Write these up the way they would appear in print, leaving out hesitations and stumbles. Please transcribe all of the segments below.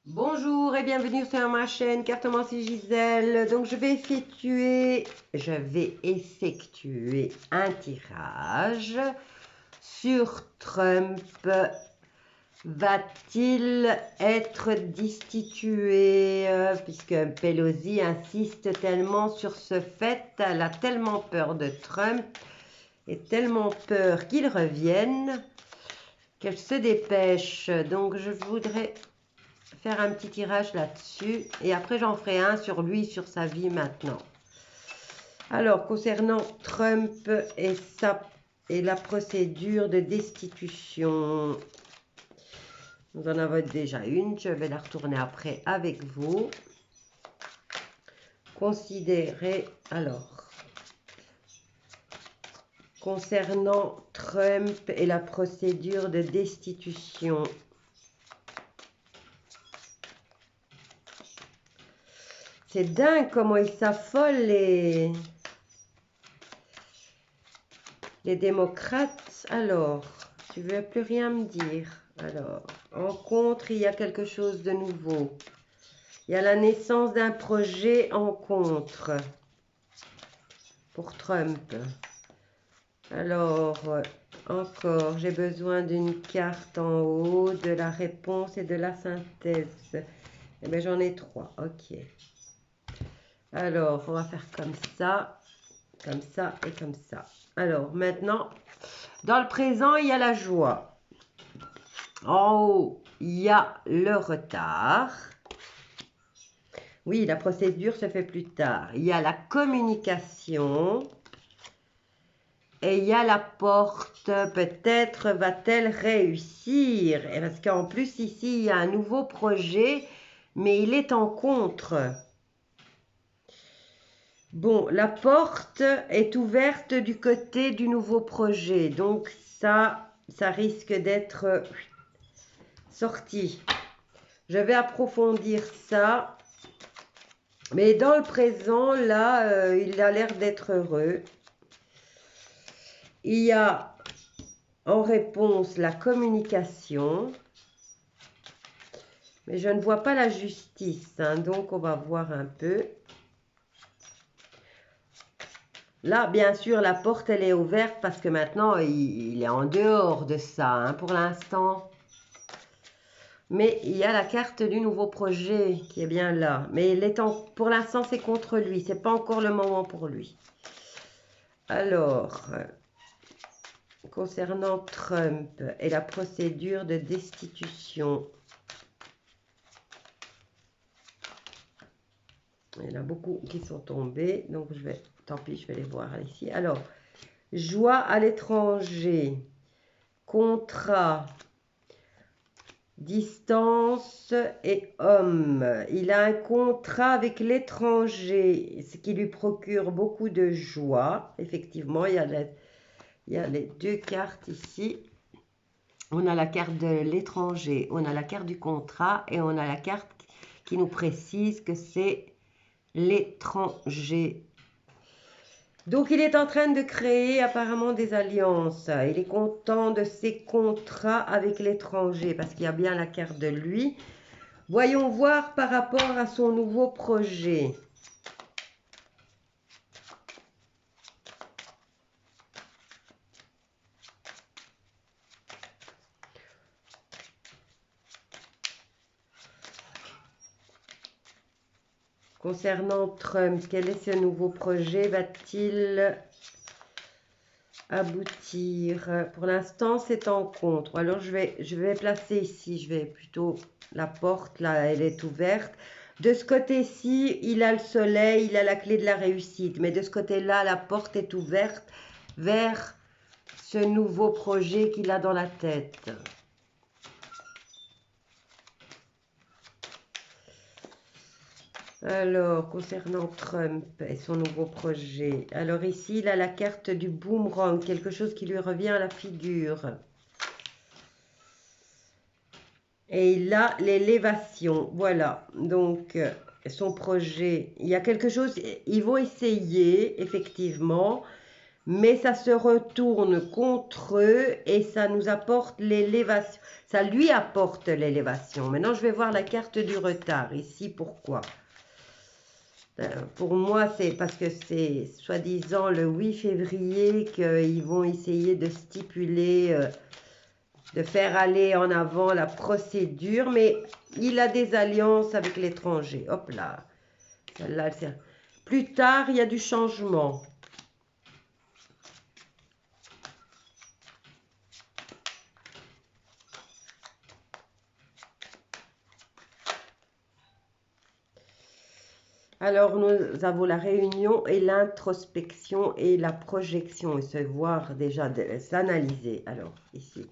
Bonjour et bienvenue sur ma chaîne Cartomancie Gisèle. Donc je vais effectuer un tirage sur Trump. Va-t-il être destitué puisque Pelosi insiste tellement sur ce fait, elle a tellement peur de Trump et tellement peur qu'il revienne qu'elle se dépêche. Donc je voudrais faire un petit tirage là-dessus et après j'en ferai un sur lui, sur sa vie maintenant. Alors concernant Trump et la procédure de destitution, nous en avons déjà une, je vais la retourner après avec vous. Considérez alors concernant Trump et la procédure de destitution. C'est dingue comment ils s'affolent les démocrates. Alors, tu veux plus rien me dire. Alors, en contre, il y a quelque chose de nouveau. Il y a la naissance d'un projet en contre pour Trump. Alors, encore, j'ai besoin d'une carte en haut, de la réponse et de la synthèse. Eh bien, j'en ai 3. Ok. Alors, on va faire comme ça et comme ça. Alors, maintenant, dans le présent, il y a la joie. En haut, il y a le retard. Oui, la procédure se fait plus tard. Il y a la communication. Et il y a la porte. Peut-être va-t-elle réussir. Et parce qu'en plus, ici, il y a un nouveau projet, mais il est en contre. Bon, la porte est ouverte du côté du nouveau projet. Donc, ça risque d'être sorti. Je vais approfondir ça. Mais dans le présent, là, il a l'air d'être heureux. Il y a en réponse la communication. Mais je ne vois pas la justice. Hein, donc, on va voir un peu. Là, bien sûr, la porte, elle est ouverte parce que maintenant, il est en dehors de ça hein, pour l'instant. Mais il y a la carte du nouveau projet qui est bien là. Mais pour l'instant, c'est contre lui. Ce n'est pas encore le moment pour lui. Alors, concernant Trump et la procédure de destitution. Il y en a beaucoup qui sont tombés. Donc, tant pis, je vais les voir ici. Alors, joie à l'étranger. Contrat. Distance et homme. Il a un contrat avec l'étranger, ce qui lui procure beaucoup de joie. Effectivement, il y a les deux cartes ici. On a la carte de l'étranger, on a la carte du contrat et on a la carte qui nous précise que c'est l'étranger. Donc, il est en train de créer apparemment des alliances. Il est content de ses contrats avec l'étranger parce qu'il y a bien la carte de lui. Voyons voir par rapport à son nouveau projet. Concernant Trump, quel est ce nouveau projet? Va-t-il aboutir? Pour l'instant, c'est en contre. Alors, je vais placer ici. Je vais plutôt... La porte, là, elle est ouverte. De ce côté-ci, il a le soleil, il a la clé de la réussite. Mais de ce côté-là, la porte est ouverte vers ce nouveau projet qu'il a dans la tête. Alors, concernant Trump et son nouveau projet. Alors ici, il a la carte du boomerang, quelque chose qui lui revient à la figure. Et il a l'élévation. Voilà, donc son projet. Il y a quelque chose, ils vont essayer, effectivement, mais ça se retourne contre eux et ça nous apporte l'élévation. Ça lui apporte l'élévation. Maintenant, je vais voir la carte du retard ici. Pourquoi? Pour moi, c'est parce que c'est soi-disant le 8 février qu'ils vont essayer de stipuler, de faire aller en avant la procédure, mais il a des alliances avec l'étranger. Hop là. Celle-là, plus tard, il y a du changement. Alors, nous avons la réunion et l'introspection et la projection, et se voir déjà, s'analyser. Alors, ici.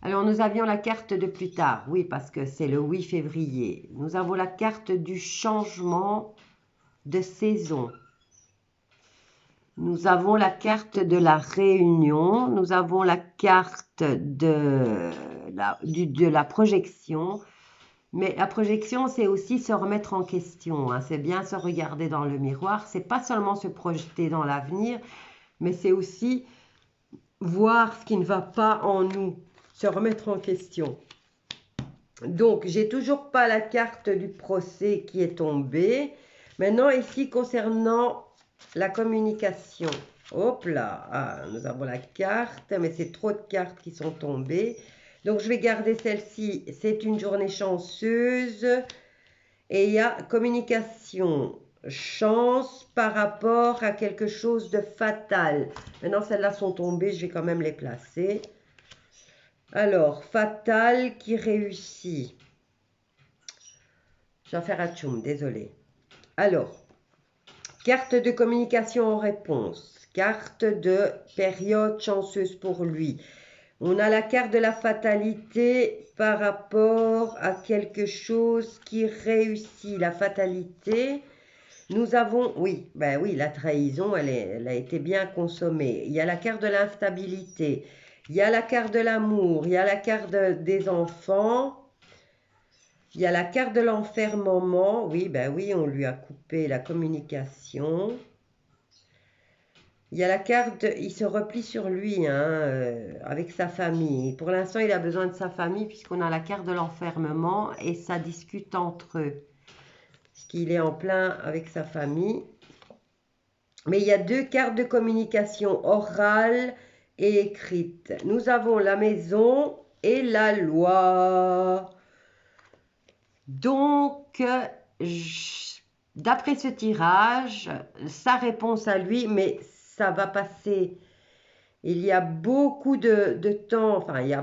Alors, nous avions la carte de plus tard, oui, parce que c'est le 8 février. Nous avons la carte du changement de saison. Nous avons la carte de la réunion. Nous avons la carte de la projection. Mais la projection, c'est aussi se remettre en question. Hein. C'est bien se regarder dans le miroir. C'est pas seulement se projeter dans l'avenir, mais c'est aussi voir ce qui ne va pas en nous. Se remettre en question. Donc, j'ai toujours pas la carte du procès qui est tombée. Maintenant, ici, concernant la communication. Hop là, ah, nous avons la carte, mais c'est trop de cartes qui sont tombées. Donc, je vais garder celle-ci. C'est une journée chanceuse. Et il y a communication, chance par rapport à quelque chose de fatal. Maintenant, celles-là sont tombées. Je vais quand même les placer. Alors, fatal qui réussit. Je vais faire un tchoum, désolé. Alors, carte de communication en réponse. Carte de période chanceuse pour lui. On a la carte de la fatalité par rapport à quelque chose qui réussit. La fatalité, nous avons, oui, ben oui, la trahison, elle a été bien consommée. Il y a la carte de l'instabilité. Il y a la carte de l'amour. Il y a la carte des enfants. Il y a la carte de l'enfermement. Oui, ben oui, on lui a coupé la communication. Il y a la carte, il se replie sur lui, hein, avec sa famille. Pour l'instant, il a besoin de sa famille puisqu'on a la carte de l'enfermement et ça discute entre eux. Puisqu'il est en plein avec sa famille. Mais il y a deux cartes de communication orale et écrite. Nous avons la maison et la loi. Donc, d'après ce tirage, sa réponse à lui, mais ça va passer. Il y a beaucoup de temps, enfin, il y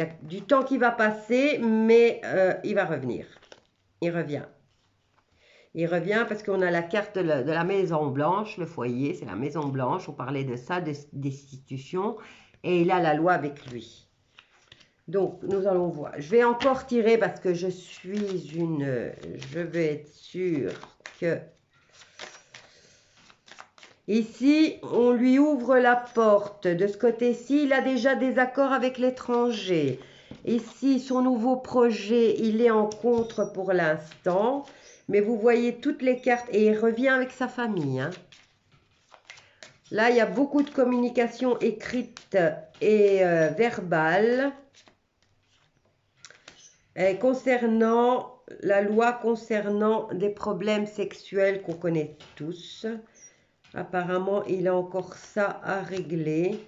a du temps qui va passer, mais il va revenir. Il revient. Il revient parce qu'on a la carte de la Maison Blanche, le foyer, c'est la Maison Blanche, on parlait de ça, de destitution, et il a la loi avec lui. Donc, nous allons voir. Je vais encore tirer parce que je vais être sûre que... Ici, on lui ouvre la porte. De ce côté-ci, il a déjà des accords avec l'étranger. Ici, son nouveau projet, il est en contre pour l'instant. Mais vous voyez toutes les cartes et il revient avec sa famille. Hein. Là, il y a beaucoup de communication écrite et verbale. Concernant la loi concernant des problèmes sexuels qu'on connaît tous. Apparemment, il a encore ça à régler.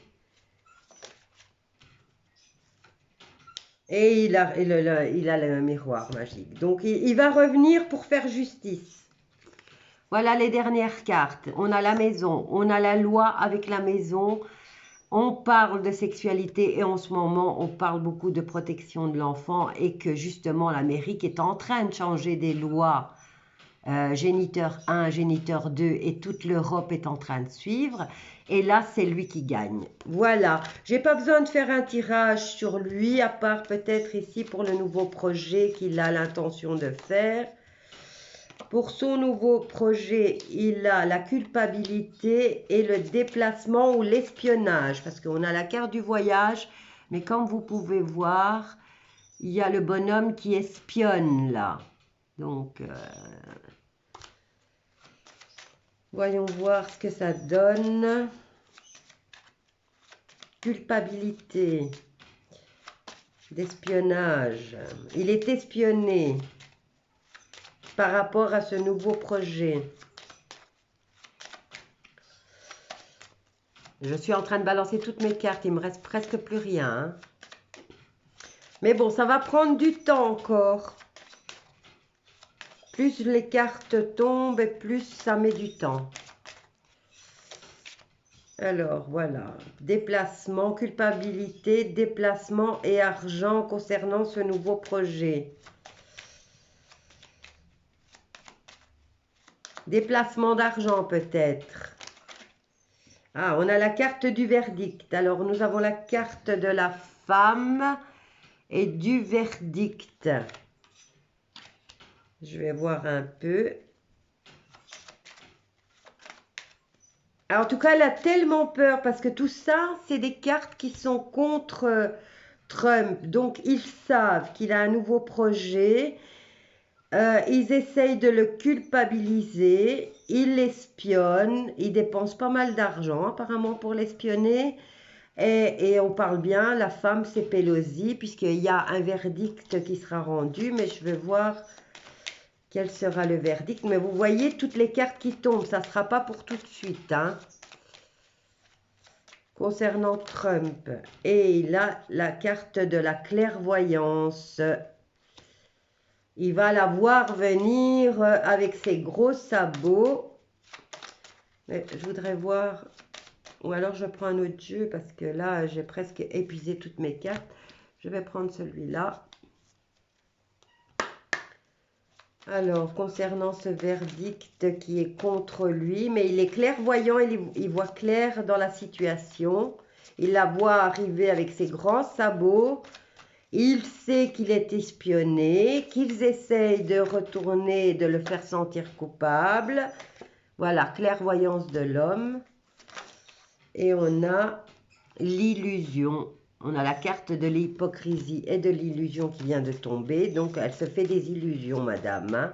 Et il a le miroir magique. Donc, il va revenir pour faire justice. Voilà les dernières cartes. On a la maison, on a la loi avec la maison. On parle de sexualité et en ce moment, on parle beaucoup de protection de l'enfant et que justement, l'Amérique est en train de changer des lois. Géniteur 1, géniteur 2 et toute l'Europe est en train de suivre. Et là, c'est lui qui gagne. Voilà. J'ai pas besoin de faire un tirage sur lui, à part peut-être ici pour le nouveau projet qu'il a l'intention de faire. Pour son nouveau projet, il a la culpabilité et le déplacement ou l'espionnage. Parce qu'on a la carte du voyage, mais comme vous pouvez voir, il y a le bonhomme qui espionne là. Donc, voyons voir ce que ça donne. culpabilité, d'espionnage. Il est espionné par rapport à ce nouveau projet. Je suis en train de balancer toutes mes cartes, il me reste presque plus rien. Hein. Mais bon, ça va prendre du temps encore. Plus les cartes tombent et plus ça met du temps. Alors, voilà. Déplacement, culpabilité, déplacement et argent concernant ce nouveau projet. Déplacement d'argent peut-être. Ah, on a la carte du verdict. Alors, nous avons la carte de la femme et du verdict. Je vais voir un peu. Alors, en tout cas, elle a tellement peur parce que tout ça, c'est des cartes qui sont contre Trump. Donc, ils savent qu'il a un nouveau projet. Ils essayent de le culpabiliser. Ils l'espionnent. Ils dépensent pas mal d'argent apparemment pour l'espionner. Et on parle bien, la femme c'est Pelosi puisqu'il y a un verdict qui sera rendu. Mais je vais voir... Quel sera le verdict? Mais vous voyez toutes les cartes qui tombent. Ça ne sera pas pour tout de suite. Hein. Concernant Trump. Et il a la carte de la clairvoyance. Il va la voir venir avec ses gros sabots. Mais je voudrais voir... Ou alors je prends un autre jeu parce que là, j'ai presque épuisé toutes mes cartes. Je vais prendre celui-là. Alors, concernant ce verdict qui est contre lui, mais il est clairvoyant, il voit clair dans la situation. Il la voit arriver avec ses grands sabots. Il sait qu'il est espionné, qu'ils essayent de retourner, de le faire sentir coupable. Voilà, clairvoyance de l'homme. Et on a l'illusion. On a la carte de l'hypocrisie et de l'illusion qui vient de tomber. Donc, elle se fait des illusions, madame.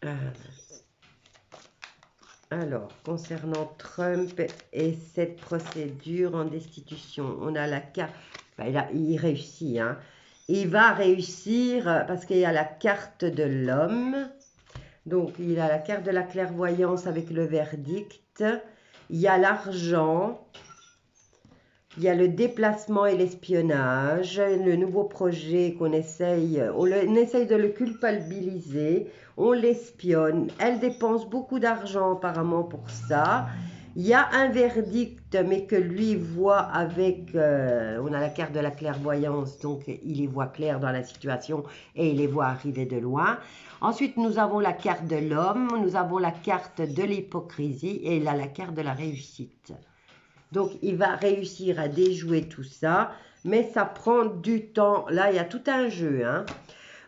Hein. Alors, concernant Trump et cette procédure en destitution, on a la carte... Ben, il réussit. Hein. Il va réussir parce qu'il y a la carte de l'homme. Donc, il a la carte de la clairvoyance avec le verdict. Il y a l'argent. Il y a le déplacement et l'espionnage. Le nouveau projet qu'on essaye. On essaye de le culpabiliser. On l'espionne. Elle dépense beaucoup d'argent apparemment pour ça. Il y a un verdict, mais que lui voit avec... on a la carte de la clairvoyance, donc il les voit clair dans la situation et il les voit arriver de loin. Ensuite, nous avons la carte de l'homme, nous avons la carte de l'hypocrisie et il a la carte de la réussite. Donc, il va réussir à déjouer tout ça, mais ça prend du temps. Là, il y a tout un jeu, hein.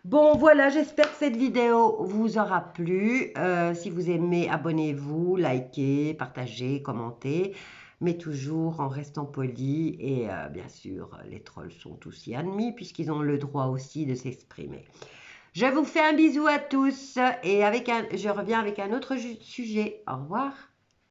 Bon, voilà, j'espère que cette vidéo vous aura plu. Si vous aimez, abonnez-vous, likez, partagez, commentez, mais toujours en restant poli. Et bien sûr, les trolls sont aussi admis puisqu'ils ont le droit aussi de s'exprimer. Je vous fais un bisou à tous et je reviens avec un autre sujet. Au revoir.